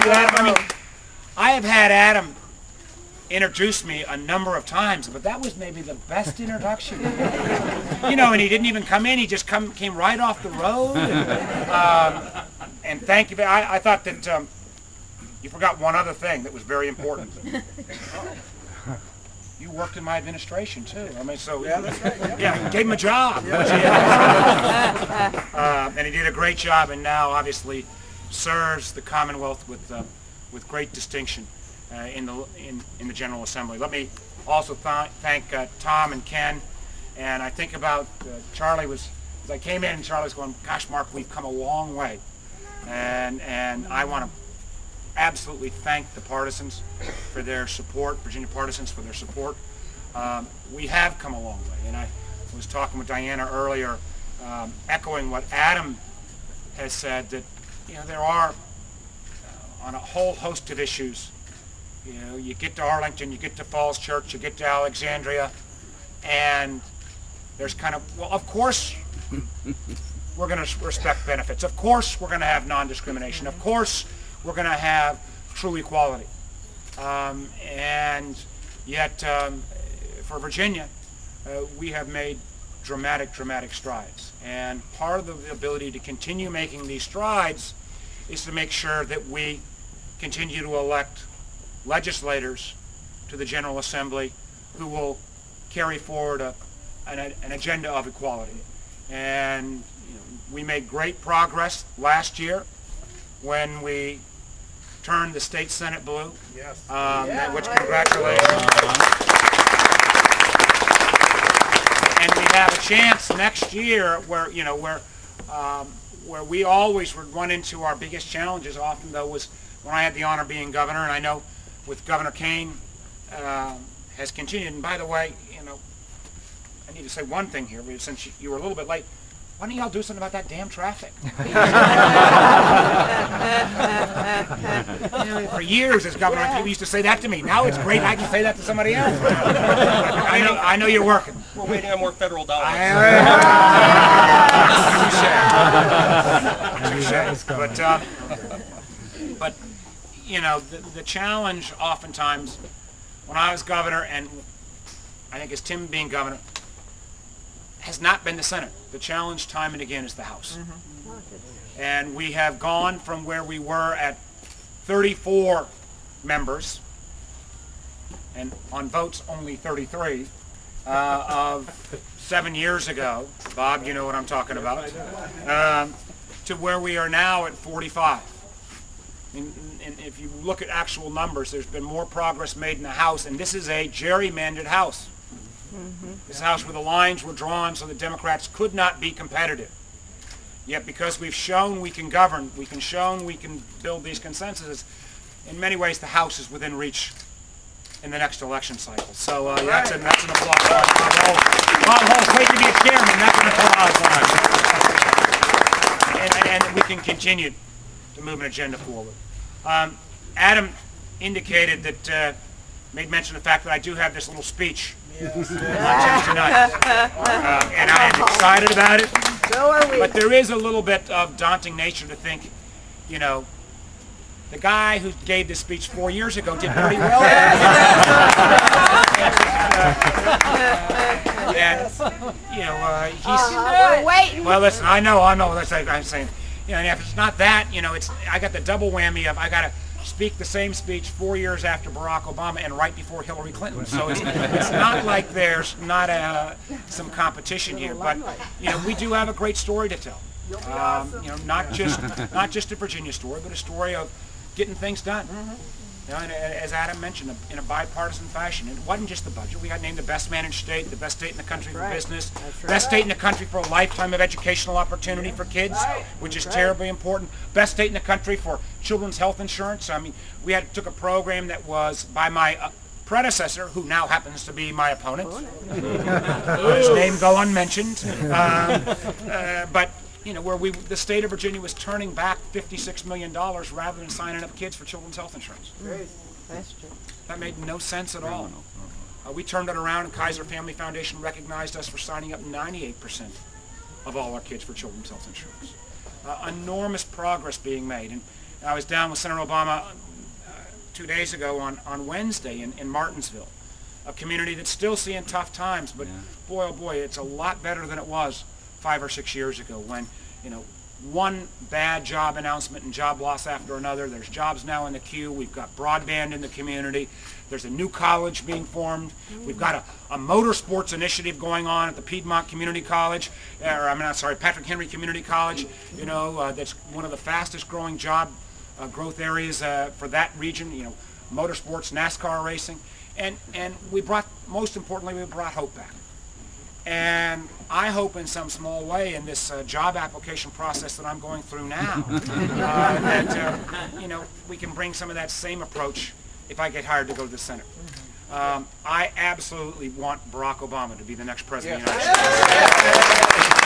you, Adam. I mean, I have had Adam introduce me a number of times, but that was maybe the best introduction. You know, and he didn't even come in. He just came right off the road. And thank you. I thought that you forgot one other thing that was very important. You worked in my administration too. I mean, so yeah, that's right. Yeah, gave him a job. Yeah. And he did a great job, and now obviously serves the Commonwealth with great distinction in the General Assembly. Let me also thank Tom and Ken. And I think about Charlie as I came in, and Charlie was going, "Gosh, Mark, we've come a long way," and I want to absolutely thank the Partisans for their support, Virginia Partisans for their support. We have come a long way, and I was talking with Diana earlier, echoing what Adam has said, that there are on a whole host of issues. You get to Arlington, you get to Falls Church, you get to Alexandria, and there's kind of, well, of course we're going to respect benefits. Of course we're going to have non-discrimination. Of course we're going to have true equality. And yet, for Virginia, we have made dramatic strides. And part of the ability to continue making these strides is to make sure that we continue to elect legislators to the General Assembly who will carry forward an agenda of equality. And we made great progress last year when we turned the state Senate blue. Yes. Which congratulations. And we have a chance next year where where we always would run into our biggest challenges. Often though was when I had the honor of being governor, and I know with Governor Kane has continued. And by the way, I need to say one thing here, since you were a little bit late. Why don't y'all do something about that damn traffic? For years as governor, people used to say that to me. Now it's great I can say that to somebody else. I know you're working. We're waiting on more federal dollars. But the challenge oftentimes when I was governor, and I think as Tim being governor, has not been the Senate. The challenge time and again is the House. Mm-hmm. And we have gone from where we were at 34 members, and on votes only 33, of 7 years ago. Bob, you know what I'm talking about. To where we are now at 45. And if you look at actual numbers, there's been more progress made in the House, and this is a gerrymandered House. Mm-hmm. This House where the lines were drawn so the Democrats could not be competitive. Yet because we've shown we can govern, we can build these consensuses, in many ways the House is within reach in the next election cycle. So that's an applause. Bob Hull's great to be a chairman. That's an applause. And we can continue to move an agenda forward. Adam indicated that, made mention of the fact that I do have this little speech tonight. And I am excited about it. So are we. But there is a little bit of daunting nature to think, the guy who gave this speech 4 years ago did pretty well. We're waiting. Well, listen, I know. That's what I'm saying. And if it's not that, I got the double whammy of I got to speak the same speech 4 years after Barack Obama and right before Hillary Clinton. So it's not like there's not some competition here, but we do have a great story to tell. Not just a Virginia story, but a story of getting things done. And as Adam mentioned, in a bipartisan fashion. It wasn't just the budget. We got named the best managed state, the best state in the country for business, best state in the country for a lifetime of educational opportunity for kids, which is terribly important. Best state in the country for children's health insurance. I mean, we took a program that was by my predecessor, who now happens to be my opponent. His name go unmentioned. But where the state of Virginia was turning back $56 million rather than signing up kids for children's health insurance. That made no sense at all. We turned it around, and Kaiser Family Foundation recognized us for signing up 98% of all our kids for children's health insurance. Enormous progress being made. And I was down with Senator Obama 2 days ago on Wednesday in Martinsville, a community that's still seeing tough times, but boy, oh boy, it's a lot better than it was 5 or 6 years ago when, you know, one bad job announcement and job loss after another. There's jobs now in the queue. We've got broadband in the community. There's a new college being formed. We've got a motorsports initiative going on at the Piedmont Community College, Patrick Henry Community College, you know, that's one of the fastest growing job growth areas for that region, you know, motorsports, NASCAR racing. And we brought, most importantly, we brought hope back. And I hope in some small way in this job application process that I'm going through now that, you know, we can bring some of that same approach if I get hired to go to the Senate. I absolutely want Barack Obama to be the next president of the United States.